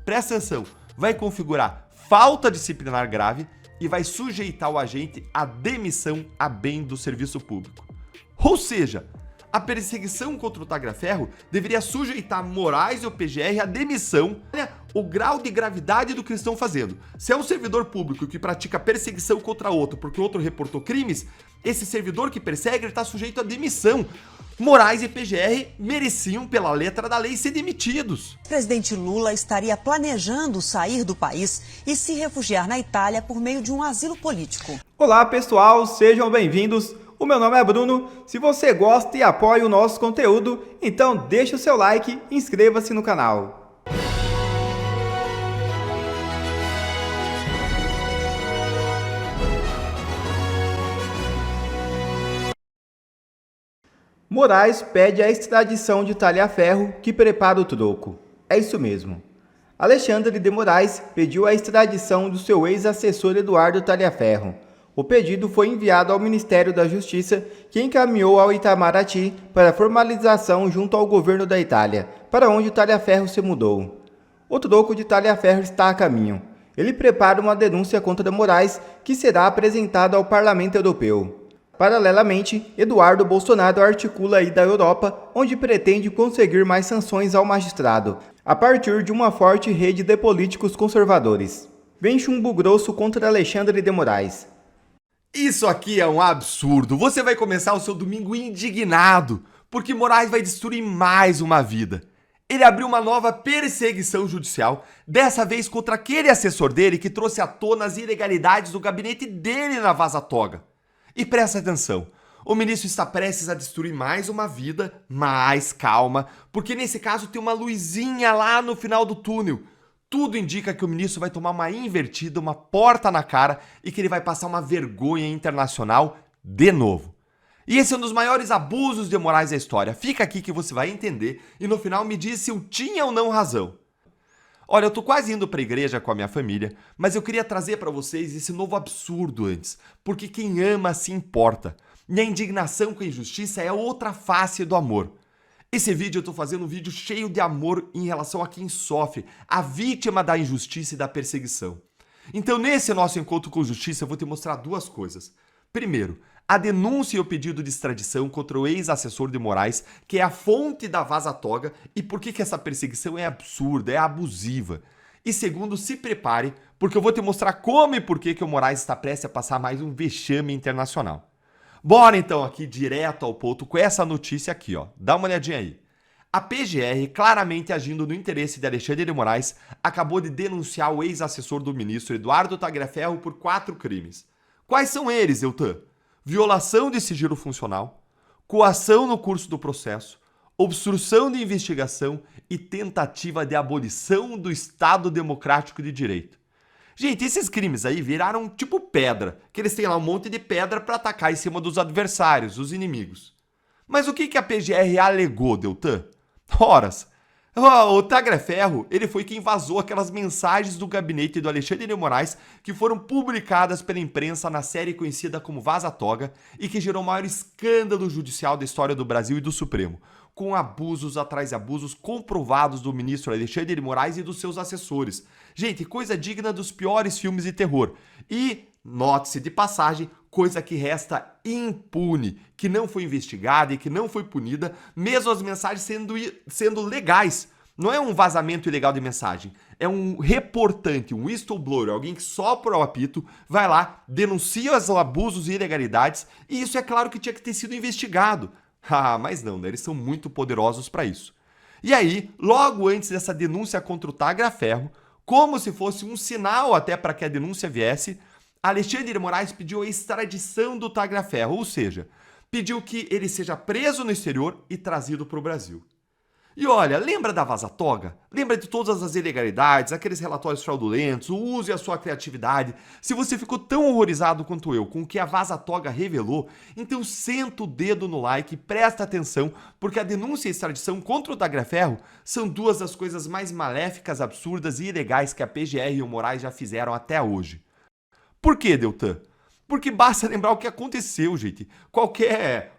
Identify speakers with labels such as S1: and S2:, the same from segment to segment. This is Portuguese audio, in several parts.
S1: presta atenção, vai configurar falta disciplinar grave e vai sujeitar o agente à demissão a bem do serviço público. Ou seja, a perseguição contra o Tagliaferro deveria sujeitar Moraes e o PGR à demissão. Olha o grau de gravidade do que eles estão fazendo. Se é um servidor público que pratica perseguição contra outro porque o outro reportou crimes, esse servidor que persegue está sujeito à demissão. Moraes e PGR mereciam, pela letra da lei, ser demitidos.
S2: O presidente Lula estaria planejando sair do país e se refugiar na Itália por meio de um asilo político.
S3: Olá pessoal, sejam bem-vindos. O meu nome é Bruno. Se você gosta e apoia o nosso conteúdo, então deixa o seu like e inscreva-se no canal. Moraes pede a extradição de Tagliaferro, que prepara o troco. É isso mesmo. Alexandre de Moraes pediu a extradição do seu ex-assessor Eduardo Tagliaferro. O pedido foi enviado ao Ministério da Justiça, que encaminhou ao Itamaraty para formalização junto ao governo da Itália, para onde Tagliaferro se mudou. O troco de Tagliaferro está a caminho. Ele prepara uma denúncia contra Moraes, que será apresentada ao Parlamento Europeu. Paralelamente, Eduardo Bolsonaro articula a ida à Europa, onde pretende conseguir mais sanções ao magistrado, a partir de uma forte rede de políticos conservadores. Vem chumbo grosso contra Alexandre de Moraes.
S1: Isso aqui é um absurdo. Você vai começar o seu domingo indignado, porque Moraes vai destruir mais uma vida. Ele abriu uma nova perseguição judicial, dessa vez contra aquele assessor dele que trouxe à tona as ilegalidades do gabinete dele na Vaza Toga. E presta atenção, o ministro está prestes a destruir mais uma vida, mas calma, porque nesse caso tem uma luzinha lá no final do túnel. Tudo indica que o ministro vai tomar uma invertida, uma porta na cara e que ele vai passar uma vergonha internacional de novo. E esse é um dos maiores abusos de Moraes da história. Fica aqui que você vai entender e no final me diz se eu tinha ou não razão. Olha, eu tô quase indo pra igreja com a minha família, mas eu queria trazer pra vocês esse novo absurdo antes, porque quem ama se importa. E a indignação com a injustiça é outra face do amor. Esse vídeo eu tô fazendo um vídeo cheio de amor em relação a quem sofre, a vítima da injustiça e da perseguição. Então, nesse nosso encontro com justiça, eu vou te mostrar duas coisas. Primeiro, a denúncia e o pedido de extradição contra o ex-assessor de Moraes, que é a fonte da Vaza Toga, e por que essa perseguição é absurda, é abusiva. E segundo, se prepare, porque eu vou te mostrar como e por que o Moraes está prestes a passar mais um vexame internacional. Bora então aqui direto ao ponto com essa notícia aqui, ó. Dá uma olhadinha aí. A PGR, claramente agindo no interesse de Alexandre de Moraes, acabou de denunciar o ex-assessor do ministro Eduardo Tagliaferro por 4 crimes. Quais são eles, Eltan? Violação de sigilo funcional, coação no curso do processo, obstrução de investigação e tentativa de abolição do Estado Democrático de Direito. Gente, esses crimes aí viraram tipo pedra, que eles têm lá um monte de pedra para atacar em cima dos adversários, dos inimigos. Mas o que a PGR alegou, Deltan? Horas. O Tagliaferro, ele foi quem vazou aquelas mensagens do gabinete do Alexandre de Moraes que foram publicadas pela imprensa na série conhecida como Vaza Toga e que gerou o maior escândalo judicial da história do Brasil e do Supremo, com abusos atrás de abusos comprovados do ministro Alexandre de Moraes e dos seus assessores. Gente, coisa digna dos piores filmes de terror. E, note-se de passagem, coisa que resta impune, que não foi investigada e que não foi punida, mesmo as mensagens sendo legais. Não é um vazamento ilegal de mensagem, é um reportante, um whistleblower, alguém que sopra o apito, vai lá, denuncia os abusos e ilegalidades, e isso é claro que tinha que ter sido investigado. Ah, mas não, né? Eles são muito poderosos para isso. E aí, logo antes dessa denúncia contra o Tagliaferro, como se fosse um sinal até para que a denúncia viesse, Alexandre de Moraes pediu a extradição do Tagliaferro, ou seja, pediu que ele seja preso no exterior e trazido para o Brasil. E olha, lembra da Vaza Toga? Lembra de todas as ilegalidades, aqueles relatórios fraudulentos, o uso e a sua criatividade? Se você ficou tão horrorizado quanto eu com o que a Vaza Toga revelou, então senta o dedo no like e presta atenção, porque a denúncia e a extradição contra o Tagliaferro são duas das coisas mais maléficas, absurdas e ilegais que a PGR e o Moraes já fizeram até hoje. Por que, Deltan? Porque basta lembrar o que aconteceu, gente. Qualquer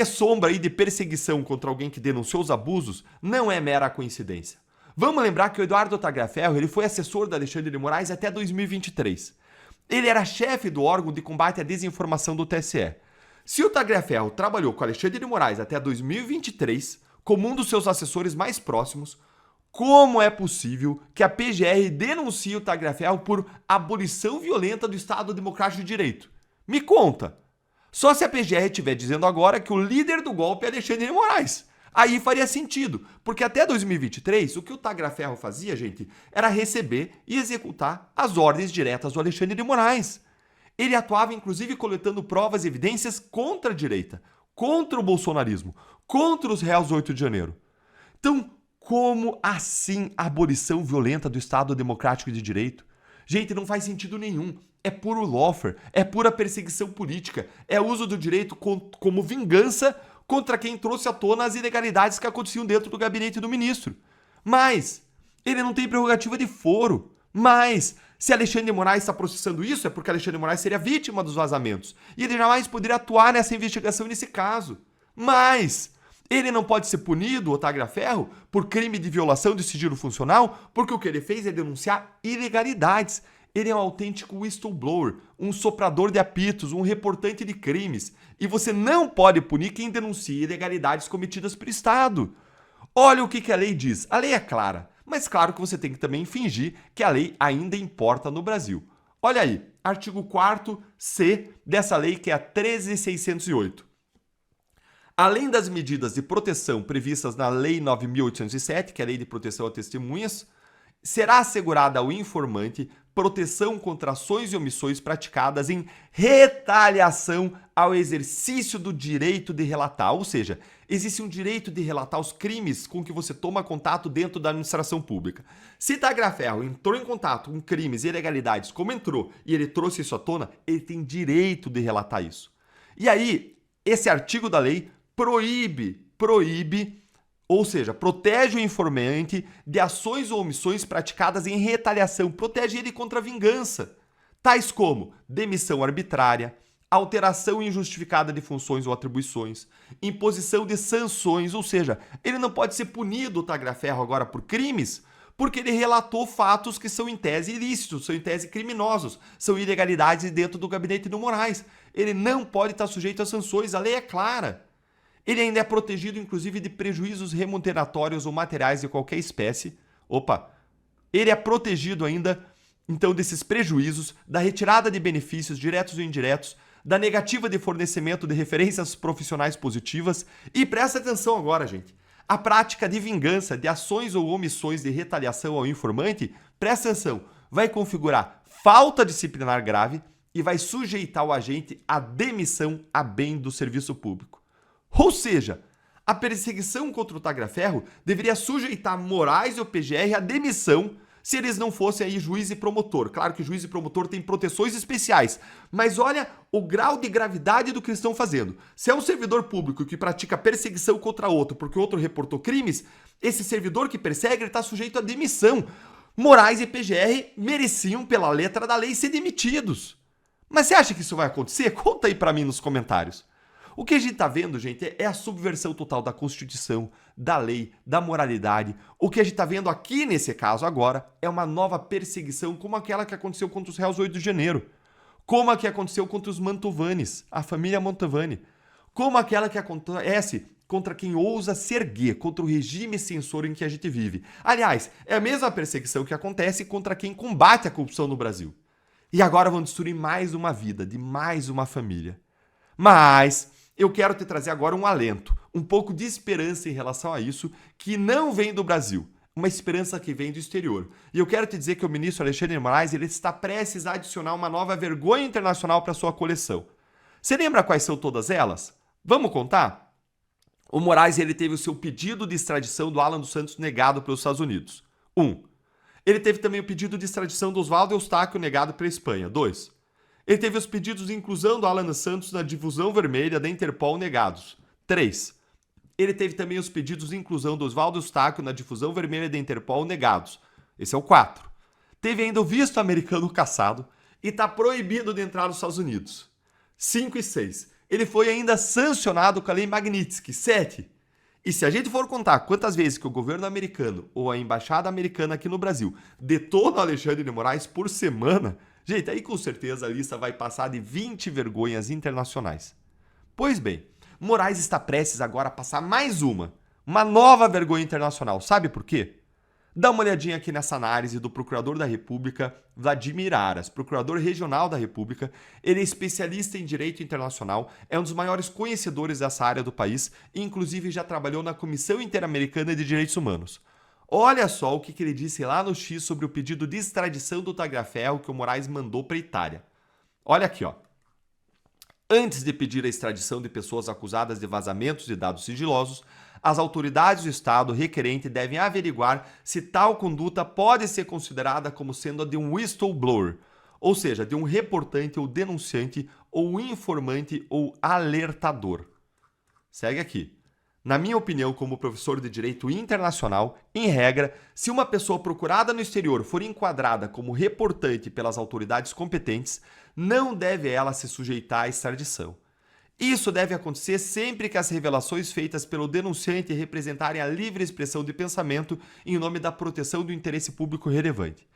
S1: sombra aí de perseguição contra alguém que denunciou os abusos não é mera coincidência. Vamos lembrar que o Eduardo Tagliaferro ele foi assessor do Alexandre de Moraes até 2023. Ele era chefe do órgão de combate à desinformação do TSE. Se o Tagliaferro trabalhou com Alexandre de Moraes até 2023, como um dos seus assessores mais próximos, como é possível que a PGR denuncie o Tagliaferro por abolição violenta do Estado Democrático de Direito? Me conta. Só se a PGR estiver dizendo agora que o líder do golpe é Alexandre de Moraes. Aí faria sentido, porque até 2023, o que o Tagliaferro fazia, gente, era receber e executar as ordens diretas do Alexandre de Moraes. Ele atuava, inclusive, coletando provas e evidências contra a direita, contra o bolsonarismo, contra os réus do 8 de janeiro. Então, como assim a abolição violenta do Estado Democrático de Direito? Gente, não faz sentido nenhum. É puro lawfare, é pura perseguição política, é uso do direito como vingança contra quem trouxe à tona as ilegalidades que aconteciam dentro do gabinete do ministro. Mas ele não tem prerrogativa de foro. Mas se Alexandre de Moraes está processando isso, é porque Alexandre de Moraes seria vítima dos vazamentos. E ele jamais poderia atuar nessa investigação nesse caso. Mas ele não pode ser punido, o Tagliaferro, por crime de violação de sigilo funcional, porque o que ele fez é denunciar ilegalidades. Ele é um autêntico whistleblower, um soprador de apitos, um reportante de crimes. E você não pode punir quem denuncia ilegalidades cometidas pelo Estado. Olha o que a lei diz. A lei é clara, mas claro que você tem que também fingir que a lei ainda importa no Brasil. Olha aí, artigo 4º-C dessa lei, que é a 13.608. Além das medidas de proteção previstas na Lei 9.807, que é a Lei de Proteção a Testemunhas, será assegurada ao informante proteção contra ações e omissões praticadas em retaliação ao exercício do direito de relatar. Ou seja, existe um direito de relatar os crimes com que você toma contato dentro da administração pública. Se Tagliaferro entrou em contato com crimes e ilegalidades, como entrou, e ele trouxe isso à tona, ele tem direito de relatar isso. E aí, esse artigo da lei proíbe, ou seja, protege o informante de ações ou omissões praticadas em retaliação, protege ele contra a vingança, tais como demissão arbitrária, alteração injustificada de funções ou atribuições, imposição de sanções, ou seja, ele não pode ser punido, o Tagliaferro, agora por crimes, porque ele relatou fatos que são em tese ilícitos, são em tese criminosos, são ilegalidades dentro do gabinete do Moraes. Ele não pode estar sujeito a sanções, a lei é clara. Ele ainda é protegido, inclusive, de prejuízos remuneratórios ou materiais de qualquer espécie. Ele é protegido ainda, então, desses prejuízos, da retirada de benefícios diretos ou indiretos, da negativa de fornecimento de referências profissionais positivas. E presta atenção agora, gente. A prática de vingança, de ações ou omissões de retaliação ao informante, presta atenção, vai configurar falta disciplinar grave e vai sujeitar o agente à demissão a bem do serviço público. Ou seja, a perseguição contra o Tagliaferro deveria sujeitar Moraes e o PGR à demissão se eles não fossem aí juiz e promotor. Claro que juiz e promotor têm proteções especiais, mas olha o grau de gravidade do que eles estão fazendo. Se é um servidor público que pratica perseguição contra outro porque outro reportou crimes, esse servidor que persegue está sujeito à demissão. Moraes e PGR mereciam, pela letra da lei, ser demitidos. Mas você acha que isso vai acontecer? Conta aí pra mim nos comentários. O que a gente tá vendo, gente, é a subversão total da Constituição, da lei, da moralidade. O que a gente tá vendo aqui nesse caso agora é uma nova perseguição como aquela que aconteceu contra os réus do 8 de janeiro. Como a que aconteceu contra os Mantovanes, a família Mantovani. Como aquela que acontece contra quem ousa se erguer, contra o regime censor em que a gente vive. Aliás, é a mesma perseguição que acontece contra quem combate a corrupção no Brasil. E agora vão destruir mais uma vida de mais uma família. Mas eu quero te trazer agora um alento, um pouco de esperança em relação a isso, que não vem do Brasil, uma esperança que vem do exterior. E eu quero te dizer que o ministro Alexandre de Moraes ele está prestes a adicionar uma nova vergonha internacional para sua coleção. Você lembra quais são todas elas? Vamos contar? O Moraes ele teve o seu pedido de extradição do Alan dos Santos negado pelos Estados Unidos. 1. Ele teve também o pedido de extradição do Oswaldo Eustáquio negado pela Espanha. 2. Ele teve os pedidos de inclusão do Alan dos Santos na difusão vermelha da Interpol negados. 3. Ele teve também os pedidos de inclusão do Oswaldo Eustáquio na difusão vermelha da Interpol negados. Esse é o 4. Teve ainda o visto americano cassado e está proibido de entrar nos Estados Unidos. 5 e 6. Ele foi ainda sancionado com a Lei Magnitsky. 7. E se a gente for contar quantas vezes que o governo americano ou a embaixada americana aqui no Brasil detonam Alexandre de Moraes por semana, gente, aí com certeza a lista vai passar de 20 vergonhas internacionais. Pois bem, Moraes está prestes agora a passar mais uma nova vergonha internacional. Sabe por quê? Dá uma olhadinha aqui nessa análise do Procurador da República, Vladimir Aras, Procurador Regional da República. Ele é especialista em direito internacional, é um dos maiores conhecedores dessa área do país e inclusive já trabalhou na Comissão Interamericana de Direitos Humanos. Olha só o que ele disse lá no X sobre o pedido de extradição do Tagliaferro que o Moraes mandou para a Itália. Olha aqui, ó. Antes de pedir a extradição de pessoas acusadas de vazamentos de dados sigilosos, as autoridades do Estado requerente devem averiguar se tal conduta pode ser considerada como sendo a de um whistleblower, ou seja, de um reportante ou denunciante ou informante ou alertador. Segue aqui. Na minha opinião, como professor de Direito Internacional, em regra, se uma pessoa procurada no exterior for enquadrada como reportante pelas autoridades competentes, não deve ela se sujeitar à extradição. Isso deve acontecer sempre que as revelações feitas pelo denunciante representarem a livre expressão de pensamento em nome da proteção do interesse público relevante.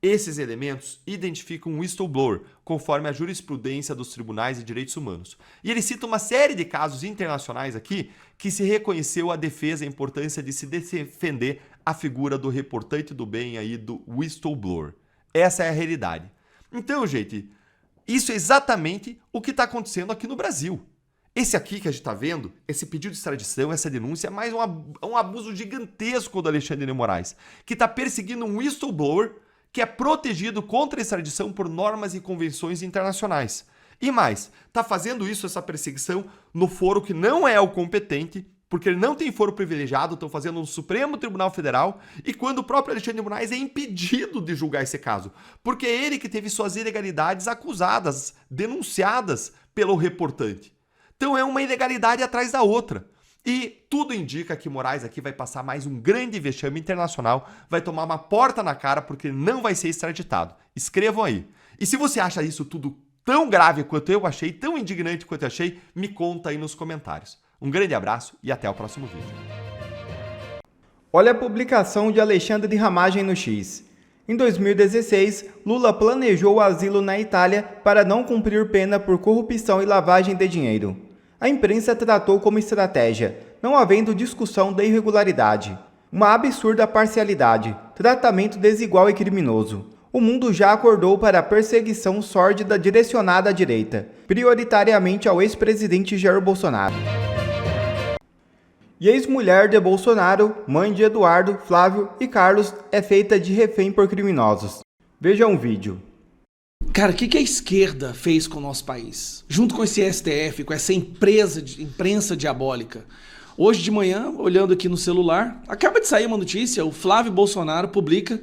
S1: Esses elementos identificam um whistleblower, conforme a jurisprudência dos tribunais de direitos humanos. E ele cita uma série de casos internacionais aqui que se reconheceu a defesa e a importância de se defender a figura do reportante do bem aí, do whistleblower. Essa é a realidade. Então, gente, isso é exatamente o que está acontecendo aqui no Brasil. Esse aqui que a gente está vendo, esse pedido de extradição, essa denúncia, é mais um abuso gigantesco do Alexandre de Moraes, que está perseguindo um whistleblower que é protegido contra a extradição por normas e convenções internacionais. E mais, está fazendo isso, essa perseguição, no foro que não é o competente, porque ele não tem foro privilegiado, estão fazendo no Supremo Tribunal Federal, e quando o próprio Alexandre de Moraes é impedido de julgar esse caso, porque é ele que teve suas ilegalidades acusadas, denunciadas pelo reportante. Então é uma ilegalidade atrás da outra. E tudo indica que Moraes aqui vai passar mais um grande vexame internacional, vai tomar uma porta na cara porque não vai ser extraditado. Escrevam aí. E se você acha isso tudo tão grave quanto eu achei, tão indignante quanto eu achei, me conta aí nos comentários. Um grande abraço e até o próximo vídeo.
S3: Olha a publicação de Alexandre de Ramagem no X. Em 2016, Lula planejou o asilo na Itália para não cumprir pena por corrupção e lavagem de dinheiro. A imprensa tratou como estratégia, não havendo discussão da irregularidade. Uma absurda parcialidade, tratamento desigual e criminoso. O mundo já acordou para a perseguição sórdida direcionada à direita, prioritariamente ao ex-presidente Jair Bolsonaro. E ex-mulher de Bolsonaro, mãe de Eduardo, Flávio e Carlos, é feita de refém por criminosos. Veja um vídeo.
S4: Cara, o que a esquerda fez com o nosso país? Junto com esse STF, com essa imprensa diabólica. Hoje de manhã, olhando aqui no celular, acaba de sair uma notícia, o Flávio Bolsonaro publica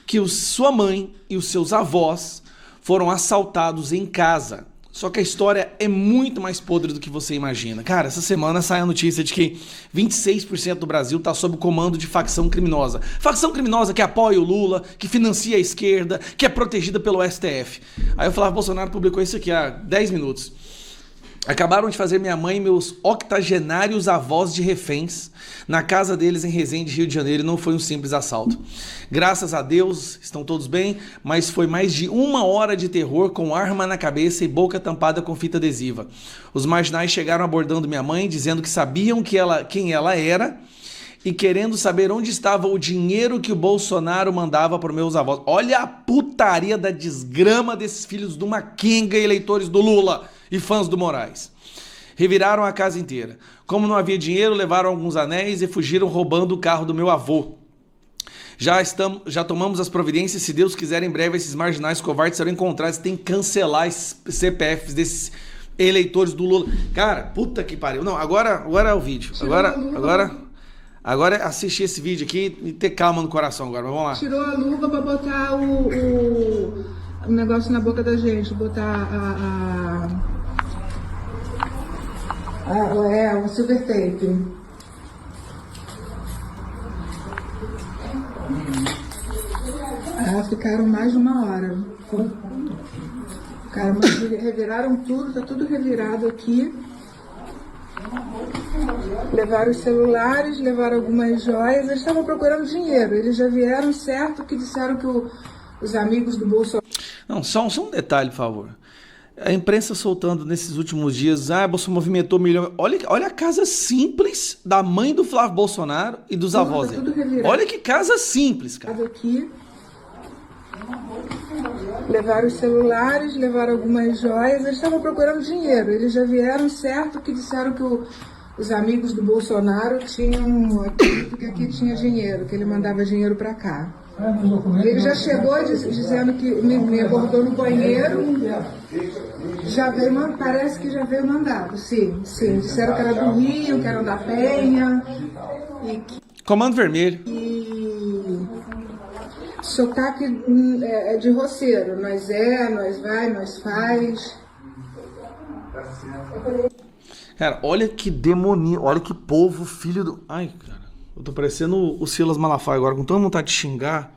S4: que sua mãe e os seus avós foram assaltados em casa. Só que a história é muito mais podre do que você imagina. Cara, essa semana sai a notícia de que 26% do Brasil está sob o comando de facção criminosa. Facção criminosa que apoia o Lula, que financia a esquerda, que é protegida pelo STF. Aí o Flávio Bolsonaro publicou isso aqui há 10 minutos. Acabaram de fazer minha mãe e meus octogenários avós de reféns na casa deles em Resende, Rio de Janeiro, e não foi um simples assalto. Graças a Deus, estão todos bem, mas foi mais de 1 hora de terror com arma na cabeça e boca tampada com fita adesiva. Os marginais chegaram abordando minha mãe, dizendo que sabiam quem ela era e querendo saber onde estava o dinheiro que o Bolsonaro mandava para os meus avós. Olha a putaria da desgrama desses filhos de uma quenga, eleitores do Lula e fãs do Moraes. Reviraram a casa inteira. Como não havia dinheiro, levaram alguns anéis e fugiram roubando o carro do meu avô. Já tomamos as providências, se Deus quiser, em breve esses marginais covardes serão encontrados. Tem que cancelar esses CPFs desses eleitores do Lula. Cara, puta que pariu. Não, agora é o vídeo. Agora é assistir esse vídeo aqui e ter calma no coração agora. Vamos lá.
S5: Tirou a luva pra botar o negócio na boca da gente, botar o silver tape. Ficaram mais de 1 hora. Cara, mas reviraram tudo, tá tudo revirado aqui. Levaram os celulares, levaram algumas joias. Eles estavam procurando dinheiro. Eles já vieram, certo, que disseram que os amigos do Bolsonaro...
S4: Não, só um detalhe, por favor. A imprensa soltando nesses últimos dias, Bolsonaro movimentou milhões. Olha a casa simples da mãe do Flávio Bolsonaro e dos avós dele. Olha que casa simples, cara.
S5: Aqui. Levaram os celulares, levaram algumas joias. Eles estavam procurando dinheiro. Eles já vieram, certo, que disseram que os amigos do Bolsonaro tinham... que aqui tinha dinheiro, que ele mandava dinheiro para cá. Ele já chegou dizendo que me abordou no banheiro. Já veio, parece que já veio mandado, sim. Disseram que era do Rio, que era da Penha.
S4: Comando Vermelho.
S5: E sotaque é de roceiro. Nós vai, nós faz.
S4: Cara, olha que demoninho, olha que povo, filho do... Ai, cara, eu tô parecendo o Silas Malafaia agora, com tanta vontade de xingar.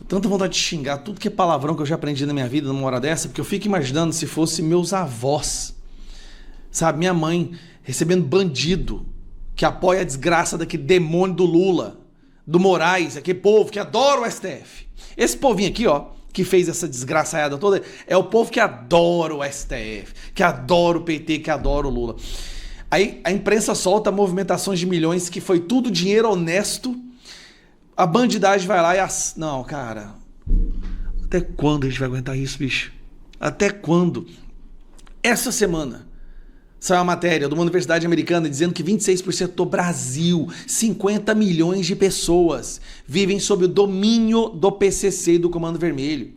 S4: Tanta vontade de xingar tudo que é palavrão que eu já aprendi na minha vida numa hora dessa, porque eu fico imaginando se fosse meus avós, sabe, minha mãe recebendo bandido que apoia a desgraça daquele demônio do Lula, do Moraes, aquele povo que adora o STF. Esse povinho aqui, ó, que fez essa desgraçaiada toda, é o povo que adora o STF, que adora o PT, que adora o Lula. Aí a imprensa solta movimentações de milhões que foi tudo dinheiro honesto. A bandidagem vai lá e... Não, cara. Até quando a gente vai aguentar isso, bicho? Até quando? Essa semana saiu uma matéria de uma universidade americana dizendo que 26% do Brasil, 50 milhões de pessoas, vivem sob o domínio do PCC e do Comando Vermelho.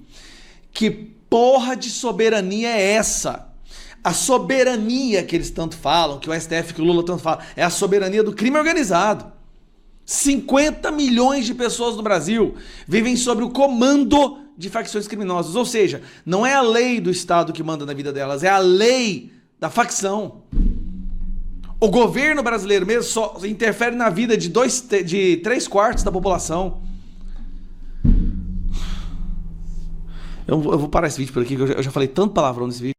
S4: Que porra de soberania é essa? A soberania que eles tanto falam, que o STF, que o Lula tanto fala, é a soberania do crime organizado. 50 milhões de pessoas no Brasil vivem sob o comando de facções criminosas. Ou seja, não é a lei do Estado que manda na vida delas, é a lei da facção. O governo brasileiro mesmo só interfere na vida de 3/4 da população. Eu vou parar esse vídeo por aqui, que eu já falei tanto palavrão nesse vídeo.